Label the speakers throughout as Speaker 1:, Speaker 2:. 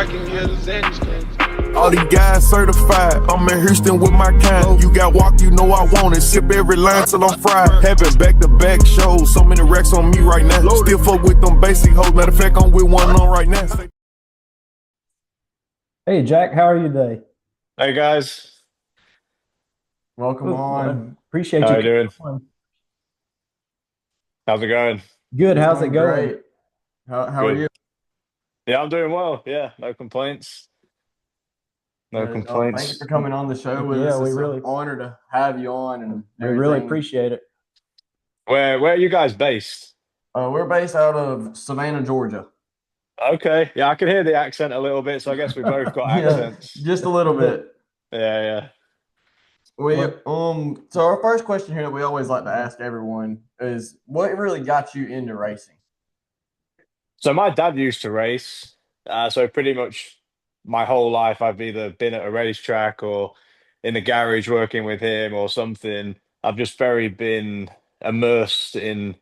Speaker 1: All these guys certified. I'm in Houston with my kind. You got walk, you know I want it. Sip every line till I'm fried. Having back-to-back shows. So many racks on me right now. Still fuck with them basic hoes. Matter of fact, I'm with one on right now.
Speaker 2: Hey Jack, how are you today?
Speaker 3: Hey guys,
Speaker 4: Welcome on.
Speaker 2: Appreciate
Speaker 3: how
Speaker 2: you
Speaker 3: you
Speaker 2: coming
Speaker 3: doing?
Speaker 2: on.
Speaker 3: How's it going?
Speaker 2: Good,
Speaker 4: It's
Speaker 2: how's it
Speaker 4: going
Speaker 2: going?
Speaker 4: great. How are
Speaker 3: Good.
Speaker 4: you?
Speaker 3: Yeah, I'm doing well. Yeah, no complaints. No
Speaker 4: Thank you
Speaker 3: complaints.
Speaker 4: for coming on the show with
Speaker 2: Yeah,
Speaker 4: us. It's an honor to have you on and
Speaker 2: we really
Speaker 4: everything.
Speaker 2: appreciate it.
Speaker 3: Where are you guys based?
Speaker 4: We're based out of Savannah, Georgia.
Speaker 3: Okay. Yeah, I can hear the accent a little bit, so I guess we both got
Speaker 4: Yeah,
Speaker 3: accents.
Speaker 4: just a little bit.
Speaker 3: Yeah, yeah.
Speaker 4: So our first question here that we always like to ask everyone is, what really got you into racing?
Speaker 3: So my dad used to race. So pretty much my whole life I've either been at a racetrack or in the garage working with him or something. I've just very been immersed in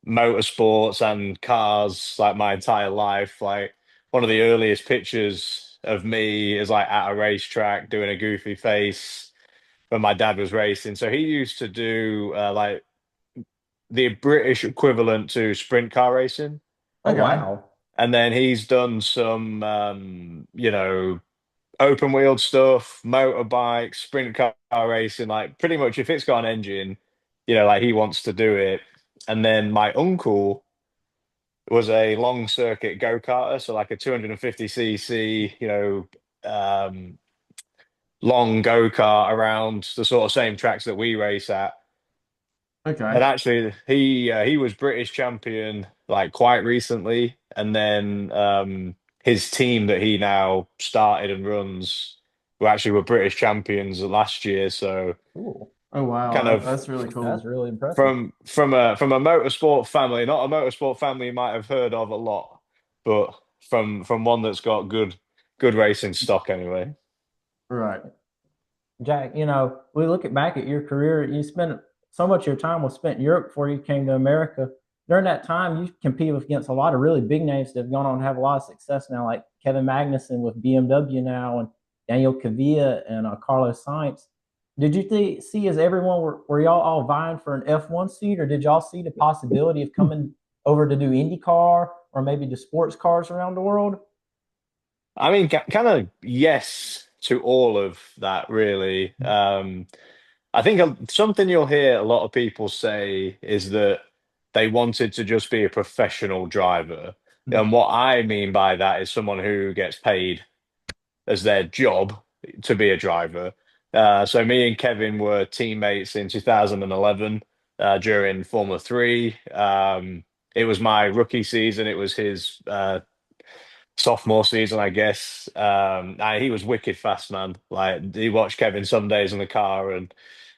Speaker 3: motorsports and cars like my entire life. Like one of the earliest pictures of me is like at a racetrack doing a goofy face when my dad was racing. So he used to do like the British equivalent to sprint car racing.
Speaker 2: Oh
Speaker 4: Okay.
Speaker 2: wow.
Speaker 3: And then he's done some, open wheeled stuff, motorbike, sprint car racing. Like pretty much if it's got an engine, like he wants to do it. And then my uncle was a long circuit go-karter, so like a 250cc, um, long go-kart around the sort of same tracks that we race at.
Speaker 4: Okay.
Speaker 3: And actually, he was British champion like quite recently, and then his team that he now started and runs were British champions last year. So
Speaker 2: Cool.
Speaker 4: Oh
Speaker 3: kind
Speaker 4: wow,
Speaker 3: of
Speaker 4: that's really
Speaker 2: That's
Speaker 4: cool.
Speaker 2: really impressive.
Speaker 3: from a motorsport family, not a motorsport family you might have heard of a lot, but from one that's got good racing stock anyway.
Speaker 4: Right.
Speaker 2: Jack, we look back at your career, you spent so much of your time was spent in Europe before you came to America. During that time, you competed against a lot of really big names that have gone on to have a lot of success now, like Kevin Magnussen with BMW now, and Daniel Kvyat and Carlos Sainz. Did you see as everyone were y'all all vying for an F1 seat, or did y'all see the possibility of coming over to do IndyCar or maybe the sports cars around the world?
Speaker 3: I mean, kind of yes to all of that, really. I think something you'll hear a lot of people say is that they wanted to just be a professional driver. And what I mean by that is someone who gets paid as their job to be a driver. So me and Kevin were teammates in 2011 during Formula 3. It was my rookie season. It was his sophomore season, I guess. He was wicked fast, man. Like he watched Kevin some days in the car, and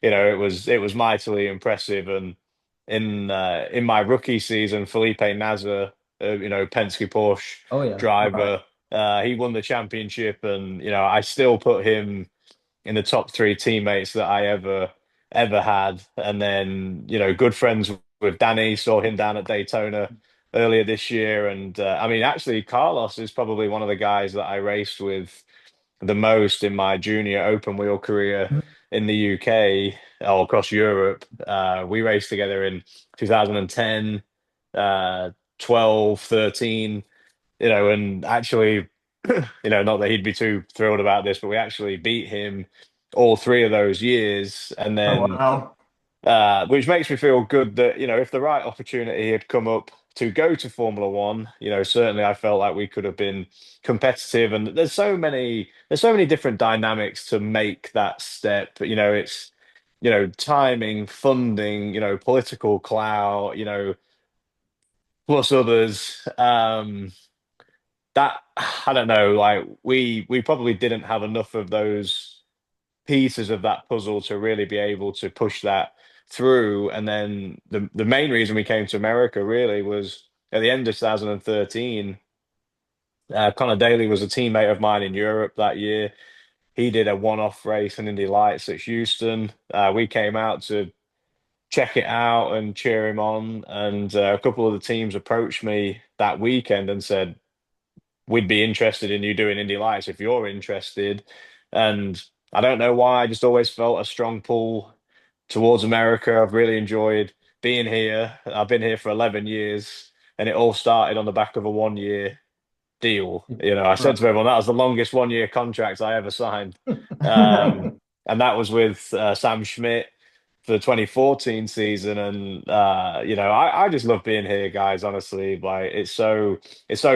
Speaker 3: it was mightily impressive. And in my rookie season, Felipe Nasr, Penske Porsche
Speaker 2: Oh yeah.
Speaker 4: Right.
Speaker 3: driver, he won the championship, and I still put him in the top three teammates that I ever had. And then good friends with Danny, saw him down at Daytona earlier this year. And I mean, actually, Carlos is probably one of the guys that I raced with the most in my junior open wheel career in the UK or across Europe. We raced together in 2010, 12, 13, and actually, not that he'd be too thrilled about this, but we actually beat him all three of those years. And
Speaker 4: Oh
Speaker 3: then
Speaker 4: wow.
Speaker 3: which makes me feel good that, if the right opportunity had come up to go to Formula One, certainly I felt like we could have been competitive. And there's so many different dynamics to make that step. It's, timing, funding, political clout, plus others. That I don't know, like we probably didn't have enough of those pieces of that puzzle to really be able to push that through. And then the main reason we came to America really was at the end of 2013. Connor Daly was a teammate of mine in Europe that year. He did a one-off race in Indy Lights at Houston. We came out to check it out and cheer him on. And a couple of the teams approached me that weekend and said, we'd be interested in you doing Indy Lights if you're interested. And I don't know why, I just always felt a strong pull towards America. I've really enjoyed being here. I've been here for 11 years, and it all started on the back of a 1 year deal. I said
Speaker 4: Right.
Speaker 3: to everyone that was the longest 1 year contract I ever signed. Um, and that was with Sam Schmidt for the 2014 season. And I just love being here, guys, honestly. Like it's so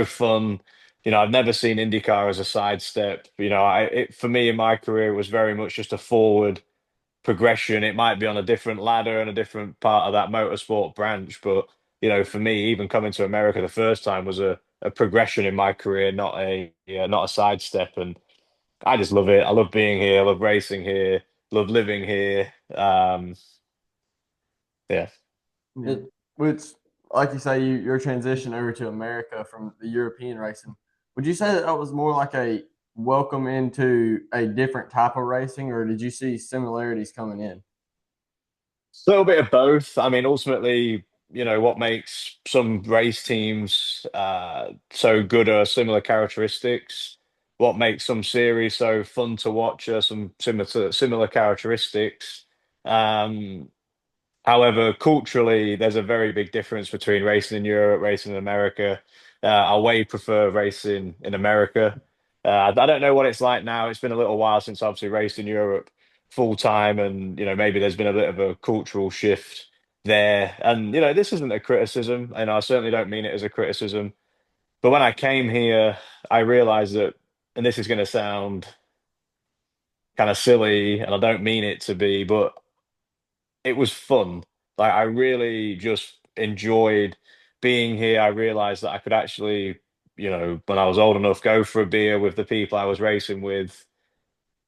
Speaker 3: fun. I've never seen IndyCar as a sidestep. For me in my career it was very much just a forward progression. It might be on a different ladder and a different part of that motorsport branch, but for me, even coming to America the first time was a progression in my career, not a sidestep. And I just love it. I love being here. I love racing here. Love living here. Yeah.
Speaker 4: Yeah. Which, like you say, your transition over to America from the European racing, would you say that that was more like a welcome into a different type of racing, or did you see similarities coming in?
Speaker 3: A little bit of both. I mean, ultimately, what makes some race teams so good are similar characteristics. What makes some series so fun to watch are some similar characteristics. Um, However, culturally, there's a very big difference between racing in Europe, racing in America. I way prefer racing in America. I don't know what it's like now. It's been a little while since I obviously raced in Europe full time, and maybe there's been a bit of a cultural shift there. And this isn't a criticism, and I certainly don't mean it as a criticism. But when I came here, I realized that, and this is going to sound kind of silly, and I don't mean it to be, but it was fun. Like I really just enjoyed being here. I realized that I could actually, when I was old enough, go for a beer with the people I was racing with,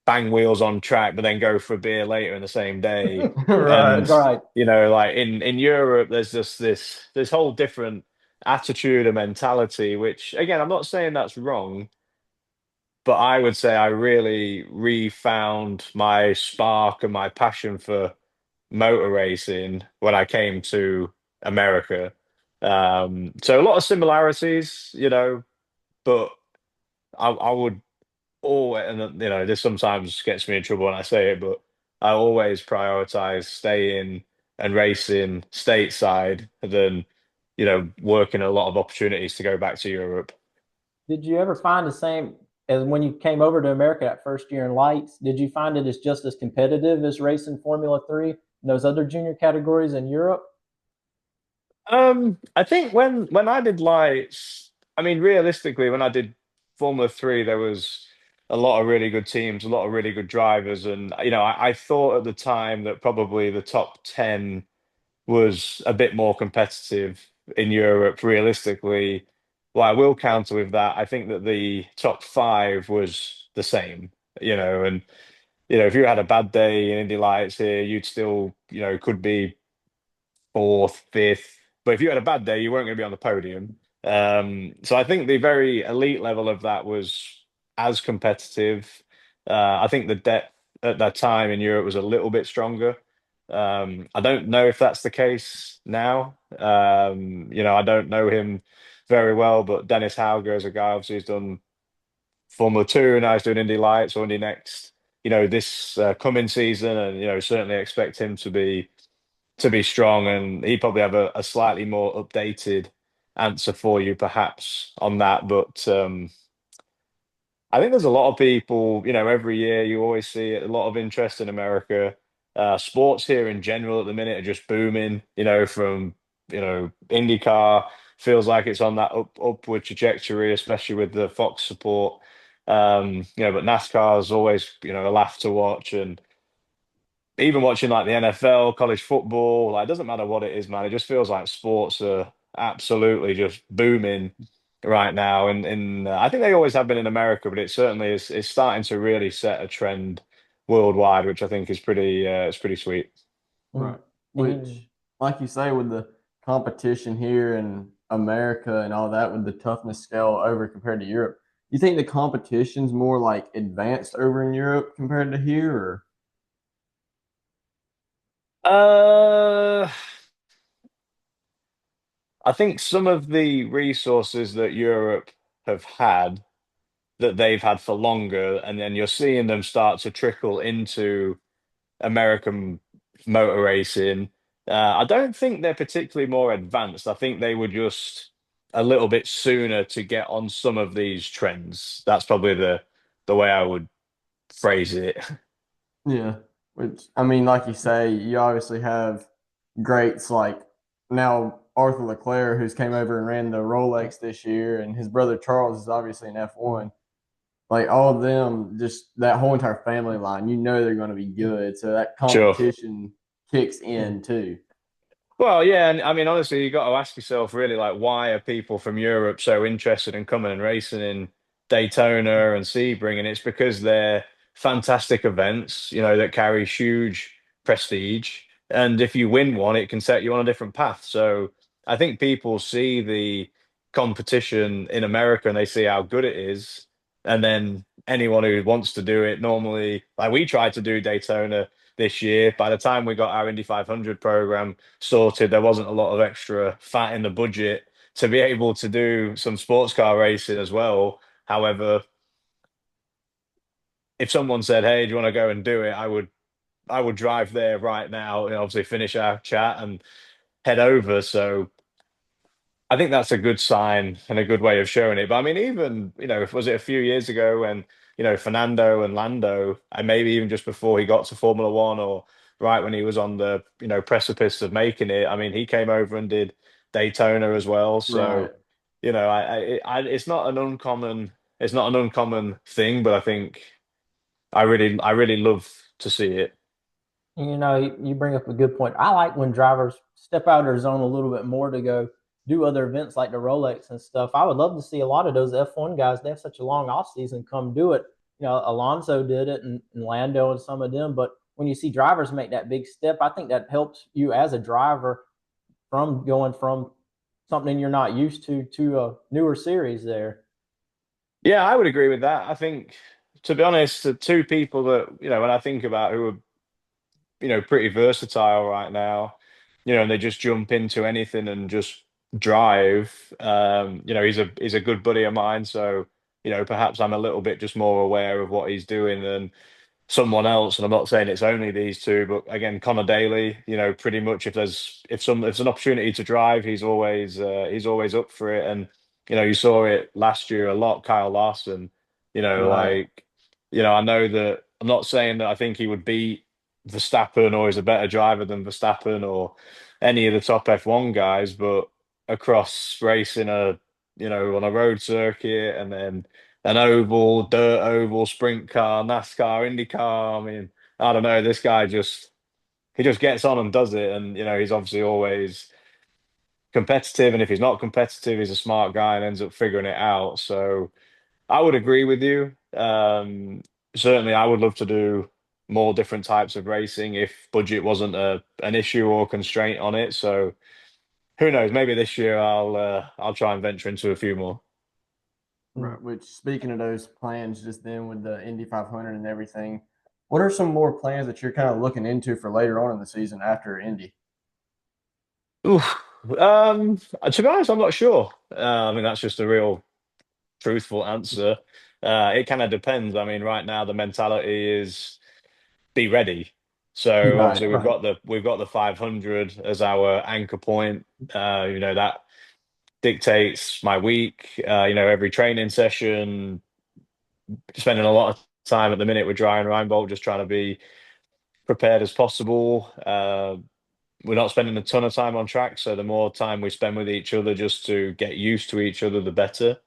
Speaker 3: bang wheels on track, but then go for a beer later in the same day.
Speaker 4: Right.
Speaker 3: And
Speaker 2: Right.
Speaker 3: like in Europe, there's just this whole different attitude and mentality, which again, I'm not saying that's wrong, but I would say I really refound my spark and my passion for motor racing when I came to America. So a lot of similarities, but I would always, and this sometimes gets me in trouble when I say it, but I always prioritize staying and racing stateside than, working a lot of opportunities to go back to Europe.
Speaker 2: Did you ever find the same as when you came over to America that first year in lights? Did you find it as just as competitive as racing Formula Three and those other junior categories in Europe?
Speaker 3: I think when I did lights, I mean, realistically, when I did Formula Three, there was a lot of really good teams, a lot of really good drivers, and I thought at the time that probably the top 10 was a bit more competitive in Europe. Realistically, well, I will counter with that. I think that the top five was the same, and if you had a bad day in Indy Lights here, you'd still, could be fourth, fifth. But if you had a bad day, you weren't going to be on the podium. So I think the very elite level of that was as competitive. I think the depth at that time in Europe was a little bit stronger. I don't know if that's the case now. I don't know him very well, but Dennis Hauger is a guy obviously who's done Formula Two, now he's doing Indy Lights or Indy Next. This coming season, and certainly expect him to be strong, and he'd probably have a slightly more updated answer for you, perhaps, on that. But I think there's a lot of people, every year you always see a lot of interest in America. Sports here in general at the minute are just booming, from, IndyCar feels like it's on that upward trajectory, especially with the Fox support. But NASCAR is always, a laugh to watch. And even watching like the NFL, college football, like it doesn't matter what it is, man. It just feels like sports are absolutely just booming right now. And I think they always have been in America, but it certainly is starting to really set a trend worldwide, which I think is pretty sweet.
Speaker 4: Right.
Speaker 2: Mm.
Speaker 4: Which, like you say, with the competition here in America and all that, with the toughness scale over compared to Europe, you think the competition's more like advanced over in Europe compared to here, or?
Speaker 3: Uh, I think some of the resources that Europe have had that they've had for longer, and then you're seeing them start to trickle into American motor racing. I don't think they're particularly more advanced. I think they were just a little bit sooner to get on some of these trends. That's probably the way I would phrase it.
Speaker 4: Yeah. Which, I mean, like you say, you obviously have greats like now Arthur Leclerc, who's came over and ran the Rolex this year, and his brother Charles is obviously in F1. Like all of them, just that whole entire family line, you know they're going to be good. So that
Speaker 3: Sure.
Speaker 4: competition kicks in too.
Speaker 3: Well, yeah, and I mean, honestly, you got to ask yourself really, like, why are people from Europe so interested in coming and racing in Daytona and Sebring? And it's because they're fantastic events, that carry huge prestige. And if you win one, it can set you on a different path. So I think people see the competition in America and they see how good it is. And then anyone who wants to do it normally, like we tried to do Daytona this year, by the time we got our Indy 500 program sorted, there wasn't a lot of extra fat in the budget to be able to do some sports car racing as well. However, if someone said, "Hey, do you want to go and do it?" I would drive there right now and obviously finish our chat and head over. So I think that's a good sign and a good way of showing it. But I mean, even, was it a few years ago when, Fernando and Lando, and maybe even just before he got to Formula One or right when he was on the, precipice of making it, I mean, he came over and did Daytona as well.
Speaker 4: Right.
Speaker 3: So, it's not an uncommon thing, but I think I really love to see it.
Speaker 2: You bring up a good point. I like when drivers step out of their zone a little bit more to go do other events like the Rolex and stuff. I would love to see a lot of those F1 guys. They have such a long off season come do it. Alonso did it and Lando and some of them. But when you see drivers make that big step, I think that helps you as a driver from going from something you're not used to a newer series there.
Speaker 3: Yeah, I would agree with that. I think, to be honest, the two people that, when I think about who are pretty versatile right now, and they just jump into anything and just drive. He's a good buddy of mine, so perhaps I'm a little bit just more aware of what he's doing than someone else. And I'm not saying it's only these two, but again, Connor Daly, pretty much if there's an opportunity to drive, he's always up for it. And you saw it last year a lot, Kyle Larson,
Speaker 4: Right.
Speaker 3: like, I know that I'm not saying that I think he would beat Verstappen or is a better driver than Verstappen or any of the top F1 guys, but across racing on a road circuit and then an oval, dirt oval, sprint car, NASCAR, IndyCar. I mean, I don't know. This guy he just gets on and does it, and he's obviously always competitive. And if he's not competitive, he's a smart guy and ends up figuring it out. So I would agree with you. Certainly, I would love to do more different types of racing if budget wasn't an issue or constraint on it. So who knows? Maybe this year I'll try and venture into a few more.
Speaker 4: Right. Which, speaking of those plans, just then with the Indy 500 and everything, what are some more plans that you're kind of looking into for later on in the season after Indy?
Speaker 3: Oof. To be honest, I'm not sure. I mean, that's just a real truthful answer. It kind of depends. I mean, right now the mentality is be ready. So
Speaker 4: Right.
Speaker 3: obviously we've got the 500 as our anchor point. That dictates my week. Every training session, spending a lot of time at the minute with Ryan Reinbold, just trying to be prepared as possible. We're not spending a ton of time on track, so the more time we spend with each other just to get used to each other, the better.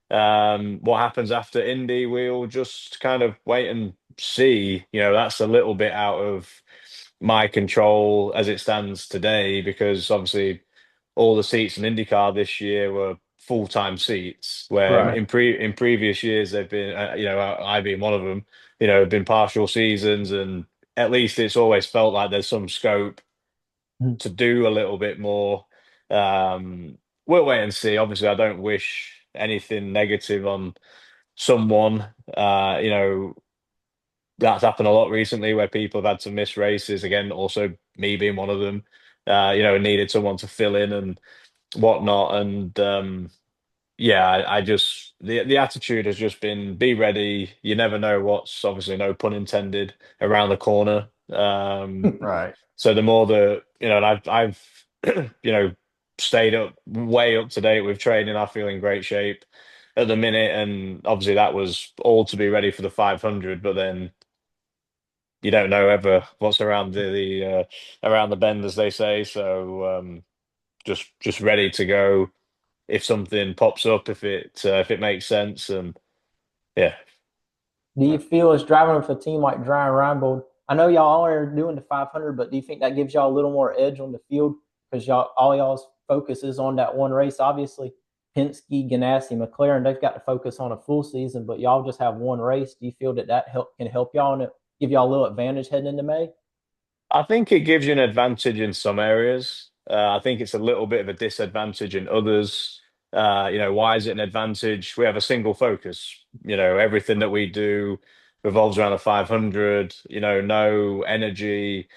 Speaker 3: What happens after Indy, we'll just kind of wait and see. That's a little bit out of my control as it stands today, because obviously all the seats in IndyCar this year were full-time seats, where
Speaker 4: Right.
Speaker 3: in previous years they've been, I being one of them, have been partial seasons, and at least it's always felt like there's some scope
Speaker 2: Mhm.
Speaker 3: to do a little bit more. We'll wait and see. Obviously, I don't wish anything negative on someone. That's happened a lot recently where people have had to miss races. Again, also me being one of them. Needed someone to fill in and whatnot. And yeah, I just the attitude has just been be ready. You never know what's obviously no pun intended around the corner.
Speaker 4: Right.
Speaker 3: So the more the and I've stayed up way up to date with training. I feel in great shape at the minute, and obviously that was all to be ready for the 500. But then you don't know ever what's around the around the bend, as they say. So just ready to go if something pops up, if it makes sense, and yeah.
Speaker 2: Do you feel as driving with a team like Dry and Reinbold? I know y'all are doing the 500, but do you think that gives y'all a little more edge on the field because y'all's focus is on that one race? Obviously, Penske, Ganassi, McLaren, they've got to focus on a full season, but y'all just have one race. Do you feel that can help y'all and give y'all a little advantage heading into May?
Speaker 3: I think it gives you an advantage in some areas. I think it's a little bit of a disadvantage in others. Why is it an advantage? We have a single focus. Everything that we do revolves around the 500. No energy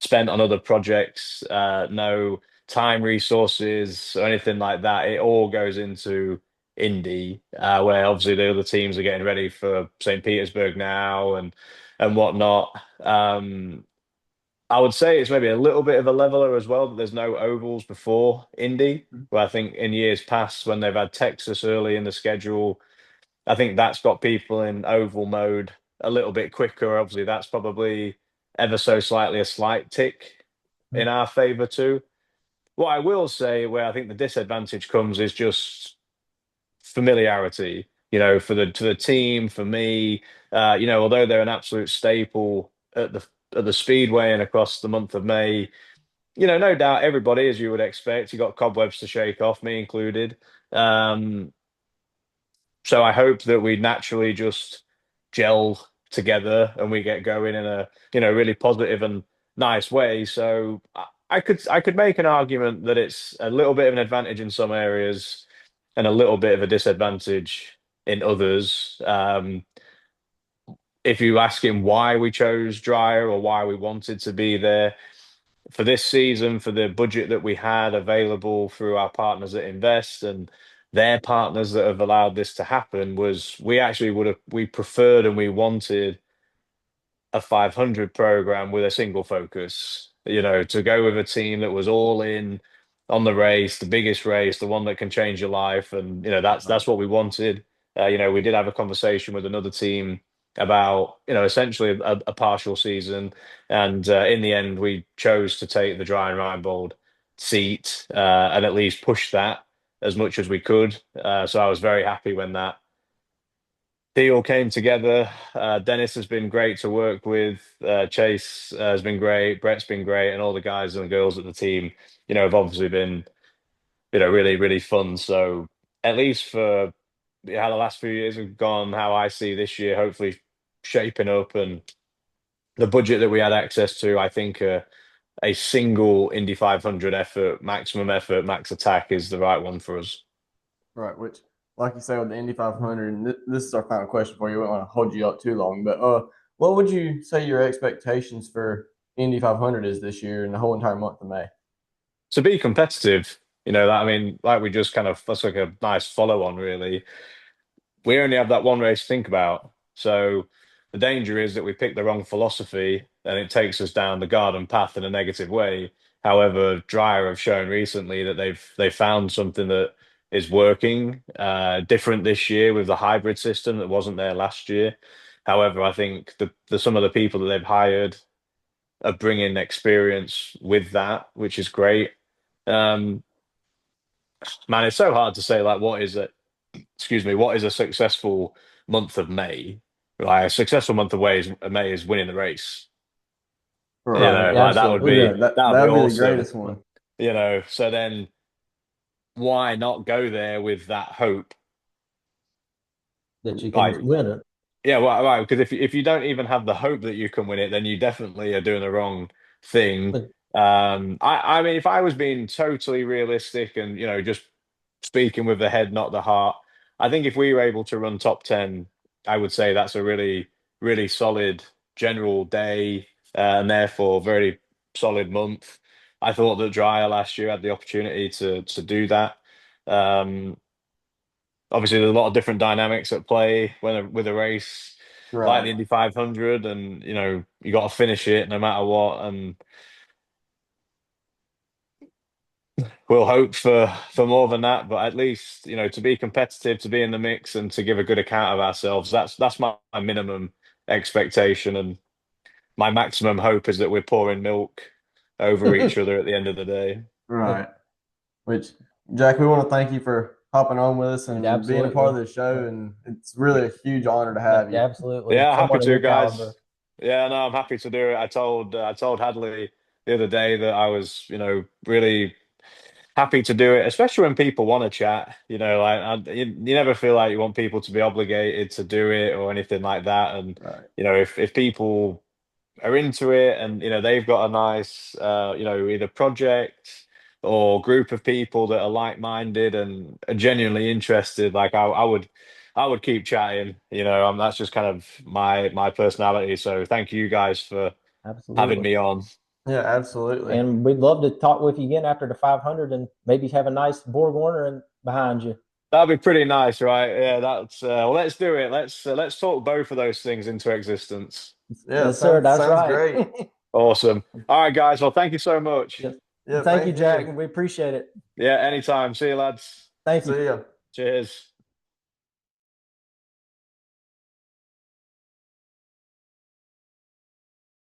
Speaker 3: spent on other projects, no time resources or anything like that. It all goes into Indy, where obviously the other teams are getting ready for St. Petersburg now and whatnot. I would say it's maybe a little bit of a leveler as well that there's no ovals before Indy, where I think in years past when they've had Texas early in the schedule, I think that's got people in oval mode a little bit quicker. Obviously, that's probably ever so slightly a slight tick in our favor too. What I will say, where I think the disadvantage comes, is just familiarity. For the to the team, for me, although they're an absolute staple at the speedway and across the month of May, no doubt everybody, as you would expect, you got cobwebs to shake off, me included. Um, so I hope that we naturally just gel together and we get going in a really positive and nice way. So I could make an argument that it's a little bit of an advantage in some areas and a little bit of a disadvantage in others. If you ask him why we chose Dryer or why we wanted to be there, for this season, for the budget that we had available through our partners at Invest and their partners that have allowed this to happen, was we actually we preferred and we wanted a 500 program with a single focus, to go with a team that was all in on the race, the biggest race, the one that can change your life. And, that's what we wanted. We did have a conversation with another team about, essentially a partial season. And in the end, we chose to take the Dry and Reinbold seat and at least push that as much as we could. So I was very happy when that deal came together. Dennis has been great to work with. Chase has been great. Brett's been great, and all the guys and girls at the team, have obviously been, really, really fun. So at least for how the last few years have gone, how I see this year, hopefully shaping up, and the budget that we had access to, I think a single Indy 500 effort, max attack is the right one for us.
Speaker 4: Right. Which, like you say, with the Indy 500, and this is our final question for you. We don't want to hold you up too long, but what would you say your expectations for Indy 500 is this year and the whole entire month of May?
Speaker 3: To be competitive, that I mean, like we just kind of that's like a nice follow on, really. We only have that one race to think about. So the danger is that we pick the wrong philosophy and it takes us down the garden path in a negative way. However, Dryer have shown recently that they've found something that is working different this year with the hybrid system that wasn't there last year. However, I think the some of the people that they've hired are bringing experience with that, which is great. Um, Man, it's so hard to say like what is a successful month of May? Like a successful month of May is winning the race.
Speaker 4: Right.
Speaker 2: Yeah,
Speaker 3: Like that would
Speaker 2: absolutely.
Speaker 4: Yeah,
Speaker 3: be that would be
Speaker 4: that'd be the
Speaker 3: awesome.
Speaker 4: greatest one.
Speaker 3: So then why not go there with that hope?
Speaker 2: That you can
Speaker 3: Like,
Speaker 2: win it.
Speaker 3: yeah, well, right, because if you don't even have the hope that you can win it, then you definitely are doing the wrong thing.
Speaker 2: But
Speaker 3: I mean, if I was being totally realistic and just speaking with the head, not the heart, I think if we were able to run top 10, I would say that's a really, really solid general day, and therefore very solid month. I thought that Dryer last year had the opportunity to do that. Um, obviously there's a lot of different dynamics at play with a race like the
Speaker 4: Right.
Speaker 3: Indy 500, and you got to finish it no matter what. And we'll hope for more than that, but at least to be competitive, to be in the mix, and to give a good account of ourselves. That's my minimum expectation, and my maximum hope is that we're pouring milk over each other at the end of the day.
Speaker 4: Right. Which, Jack, we want to thank you for hopping on with us and being a part of
Speaker 2: Absolutely.
Speaker 4: the show. And it's really a huge honor to have you.
Speaker 2: Absolutely.
Speaker 3: Yeah, happy
Speaker 2: Someone of
Speaker 3: to,
Speaker 2: your caliber.
Speaker 3: guys. Yeah, no, I'm happy to do it. I told Hadley the other day that I was, really happy to do it, especially when people want to chat. You never feel like you want people to be obligated to do it or anything like that. And
Speaker 4: Right.
Speaker 3: if people are into it, and they've got a nice either project or group of people that are like-minded and are genuinely interested, like I would keep chatting. That's just kind of my personality. So thank you guys for having
Speaker 2: Absolutely.
Speaker 3: me on.
Speaker 4: Yeah, absolutely.
Speaker 2: And we'd love to talk with you again after the 500 and maybe have a nice Borg Warner and behind you.
Speaker 3: That'd be pretty nice, right? Yeah, that's well, let's do it. Let's talk both of those things into existence.
Speaker 4: Yeah,
Speaker 2: Yes, sir. That's
Speaker 4: sounds
Speaker 2: right.
Speaker 4: great.
Speaker 3: Awesome. All right, guys. Well, thank you so much.
Speaker 2: Yes.
Speaker 4: Yeah,
Speaker 2: Thank you,
Speaker 4: thank
Speaker 2: Jack.
Speaker 4: you.
Speaker 2: We appreciate it.
Speaker 3: Yeah, anytime. See you, lads.
Speaker 2: Thank you.
Speaker 4: See ya.
Speaker 3: Cheers.